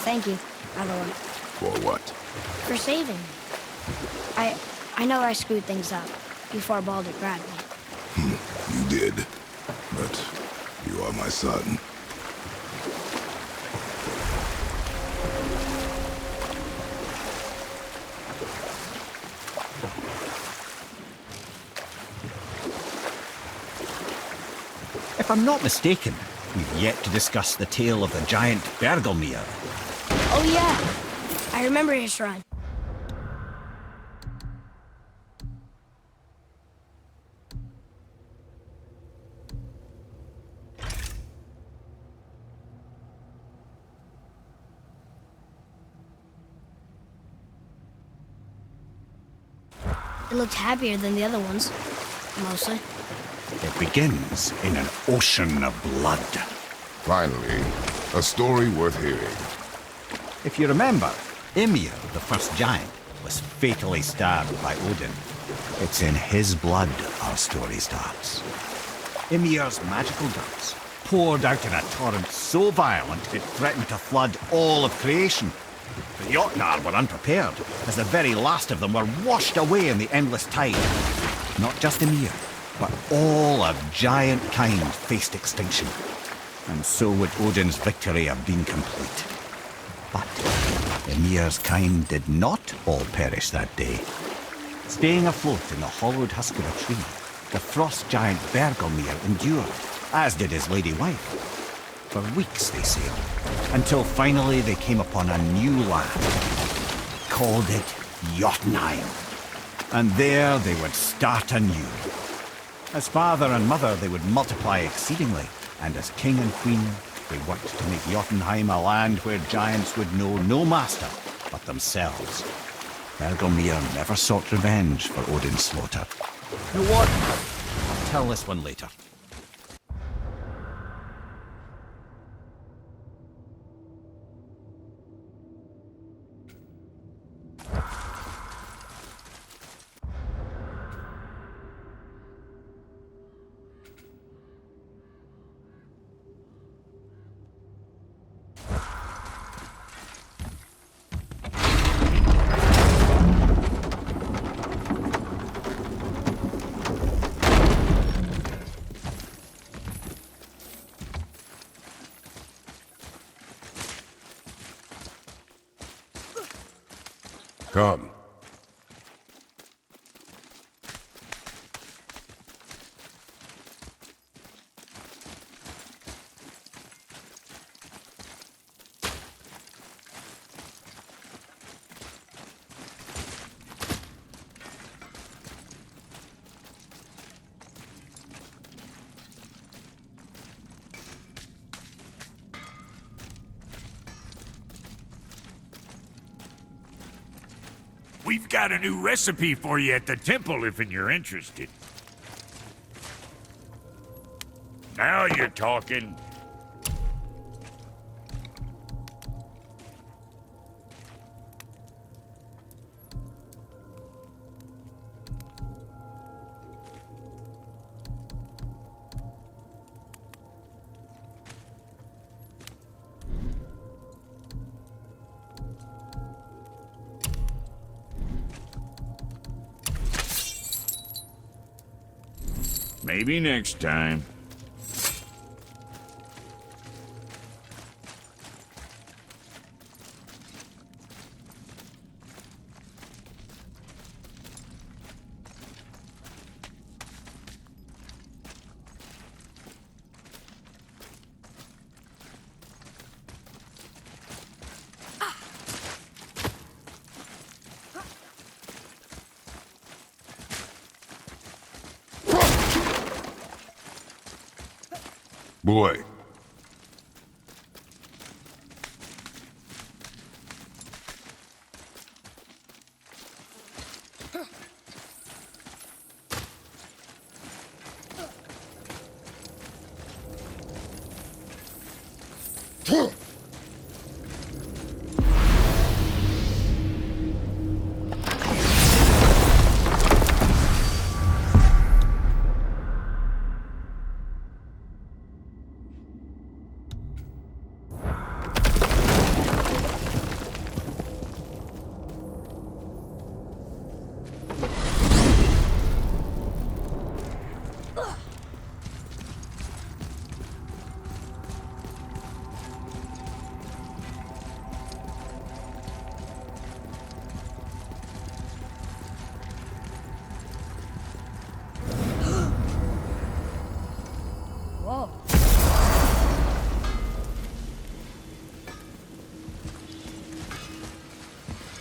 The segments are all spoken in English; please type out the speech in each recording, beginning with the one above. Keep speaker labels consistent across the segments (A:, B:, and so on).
A: thank you, by the way,
B: For what?
A: for saving me. I know I screwed things up before Baldur grabbed me.
B: You did. But you are my son.
C: If I'm not mistaken, we've yet to discuss the tale of the giant Bergelmir.
A: Oh yeah, I remember his shrine. It looked happier than the other ones, mostly.
C: It begins in an ocean of blood.
B: Finally, a story worth hearing.
C: If you remember, Ymir, the first giant, was fatally stabbed by Odin. It's in his blood our story starts. Ymir's magical darts poured out in a torrent so violent it threatened to flood all of creation. The Jotnar were unprepared, as the very last of them were washed away in the endless tide. Not just Ymir, but all of giant kind faced extinction. And so would Odin's victory have been complete. But Ymir's kind did not all perish that day. Staying afloat in the hollowed husk of a tree, the frost giant Bergelmir endured, as did his lady wife. For weeks they sailed, until finally they came upon a new land. Called it Jotunheim. And there they would start anew. As father and mother they would multiply exceedingly, and as king and queen they worked to make Jotunheim a land where giants would know no master but themselves. Bergelmir never sought revenge for Odin's slaughter. You know what? I'll tell this one later.
B: Come.
D: We've got a new recipe for you at the temple if you're interested. Now you're talking. Maybe next time.
B: Boy.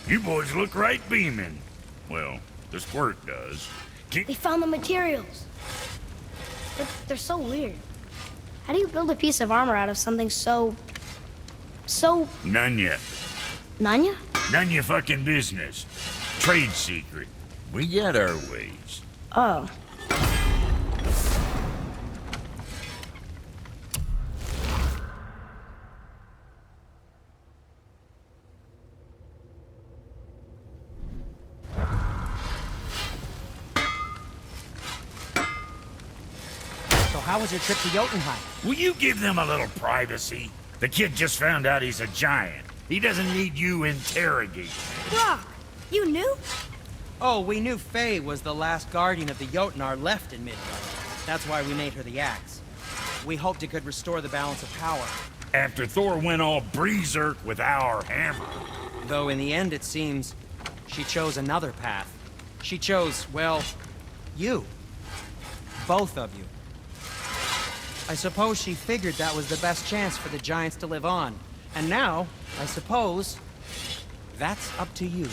D: You boys look right beaming. Well, the squirt does.
A: They found the materials. But they're so weird. How do you build a piece of armor out of something so...
D: None yet.
A: Nanya?
D: None your fucking business. Trade secret. We got our ways.
A: Oh.
E: So how was your trip to Jotunheim?
D: Will you give them a little privacy? The kid just found out he's a giant. He doesn't need you interrogating.
A: Brock, you knew?
E: Oh, we knew Faye was the last guardian of the Jotnar left in Midgard. That's why we made her the axe. We hoped it could restore the balance of power.
D: After Thor went all berserk with our hammer.
E: Though in the end, it seems, she chose another path. She chose, well, you. Both of you. I suppose she figured that was the best chance for the giants to live on. And now, I suppose, that's up to you.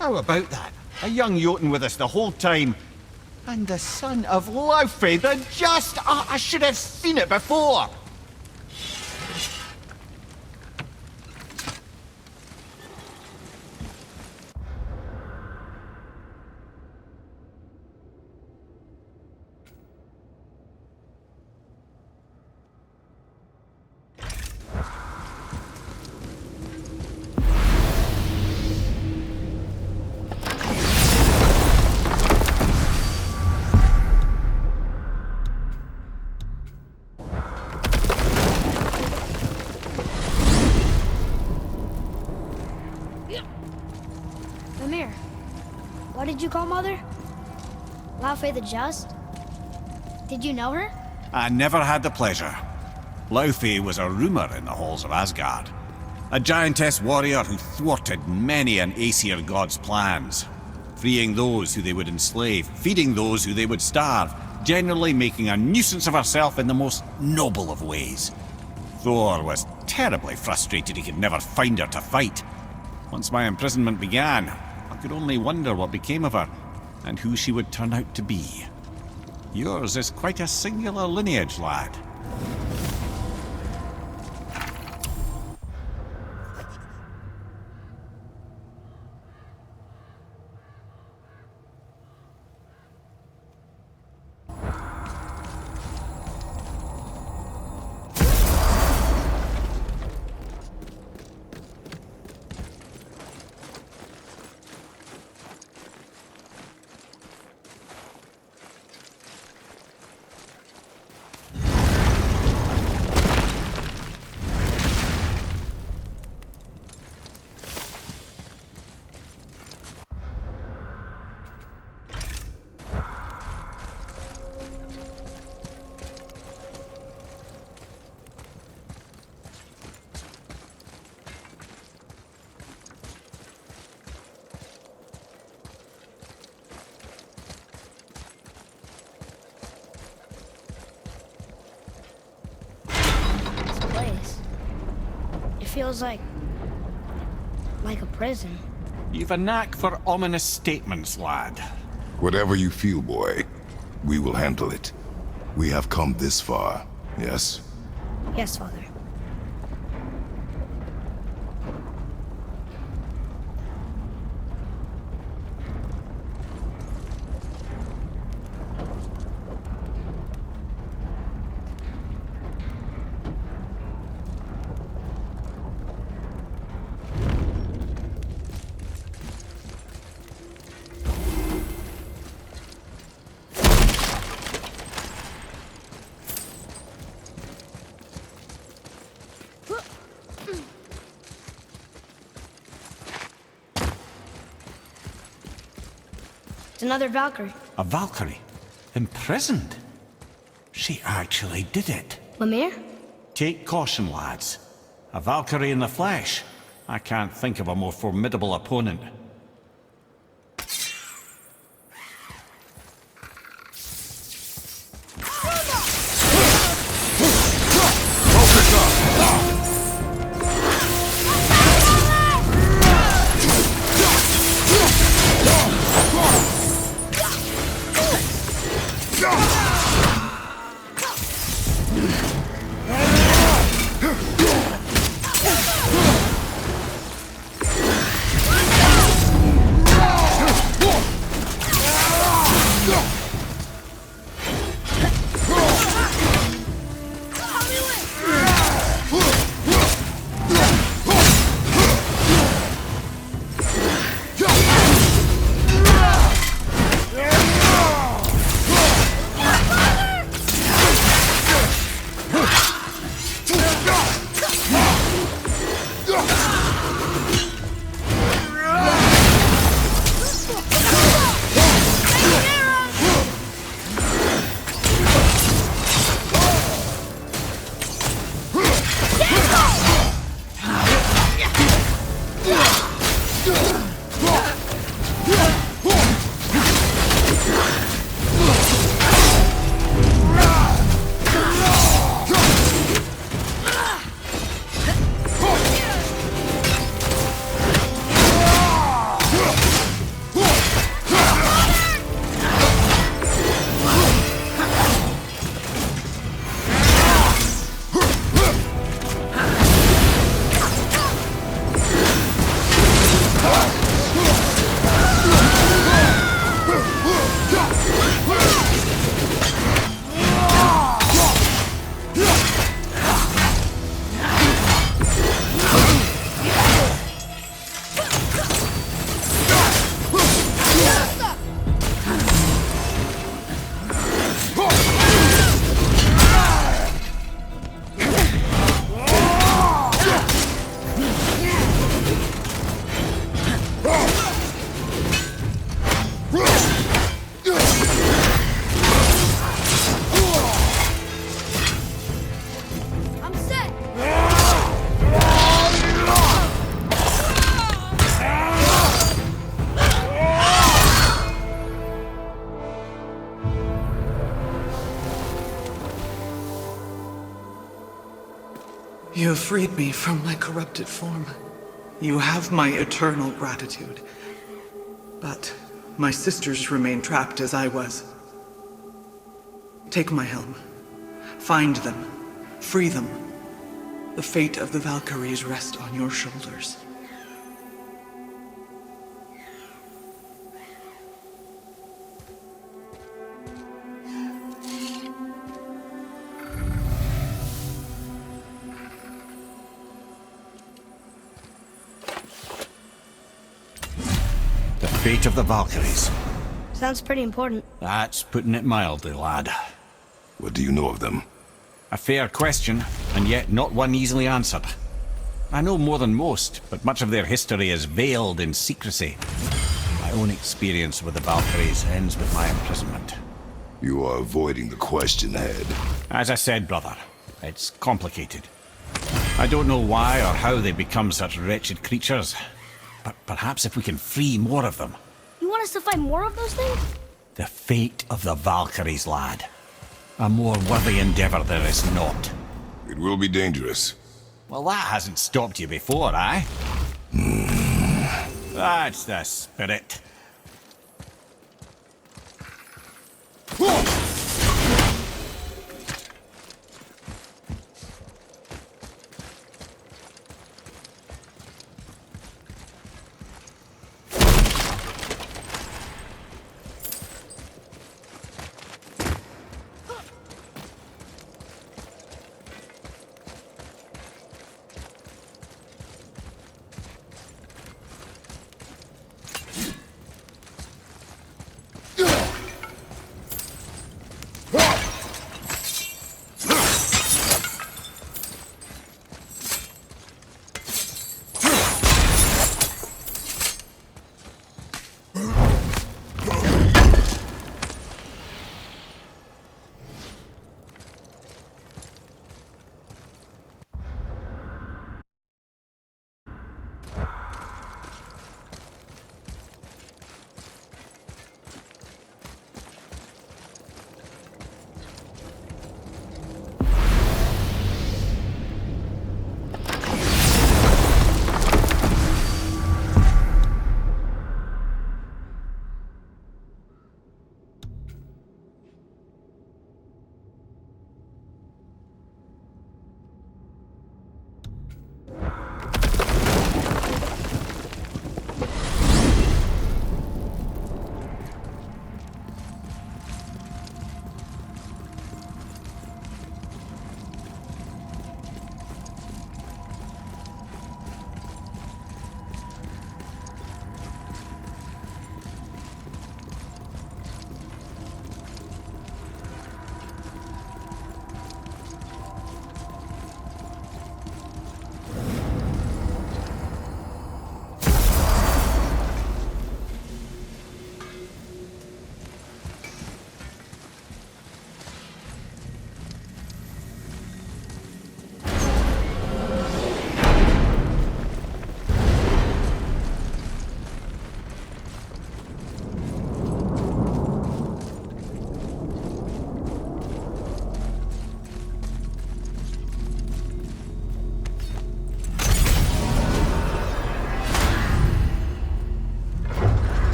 C: How about that? A young Jotun with us the whole time. And the son of Laufey, the just... Oh, I should have seen it before!
A: Mimir, what did you call Mother? Laufey the Just? Did you know her?
C: I never had the pleasure. Laufey was a rumour in the halls of Asgard. A giantess warrior who thwarted many an Aesir god's plans, freeing those who they would enslave, feeding those who they would starve, generally making a nuisance of herself in the most noble of ways. Thor was terribly frustrated he could never find her to fight. Once my imprisonment began, I could only wonder what became of her, and who she would turn out to be. Yours is quite a singular lineage, lad.
A: Feels like a prison.
C: You've a knack for ominous statements, lad.
B: Whatever you feel, boy, we will handle it. We have come this far, yes?
A: Yes, Father. It's another Valkyrie.
C: A Valkyrie? Imprisoned? She actually did it.
A: Mimir?
C: Take caution, lads. A Valkyrie in the flesh. I can't think of a more formidable opponent.
B: Focus up!
F: You have freed me from my corrupted form. You have my eternal gratitude. But my sisters remain trapped as I was. Take my helm. Find them. Free them. The fate of the Valkyries rests on your shoulders.
C: The fate of the Valkyries.
A: Sounds pretty important.
C: That's putting it mildly, lad.
B: What do you know of them?
C: A fair question, and yet not one easily answered. I know more than most, but much of their history is veiled in secrecy. My own experience with the Valkyries ends with my imprisonment.
B: You are avoiding the question, Head.
C: As I said, brother, it's complicated. I don't know why or how they become such wretched creatures, but perhaps if we can free more of them.
A: You want us to fight more of those things?
C: The fate of the Valkyries, lad. A more worthy endeavor there is not.
B: It will be dangerous.
C: Well, that hasn't stopped you before, eh? That's the spirit.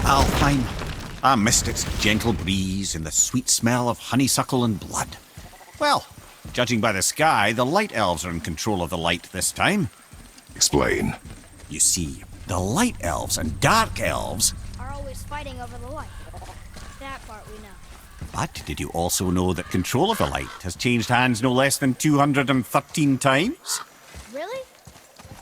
C: Alpine. I missed its gentle breeze and the sweet smell of honeysuckle and blood. Well, judging by the sky, the light elves are in control of the light this time.
B: Explain.
C: You see, the light elves and dark elves.
A: Are always fighting over the light. That part we know.
C: But did you also know that control of the light has changed hands no less than 213 times?
A: Really?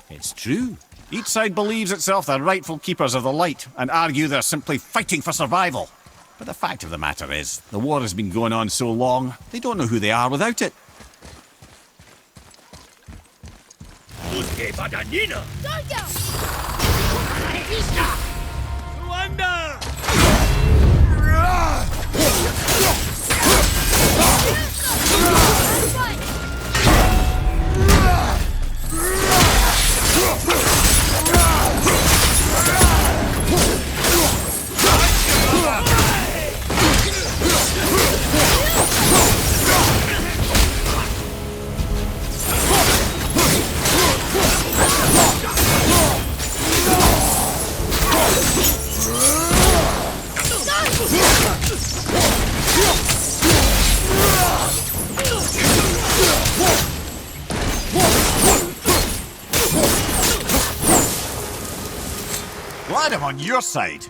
C: It's true. Each side believes itself the rightful keepers of the light and argue they're simply fighting for survival. But the fact of the matter is, the war has been going on so long, they don't know who they are without it. Glad I'm on your side.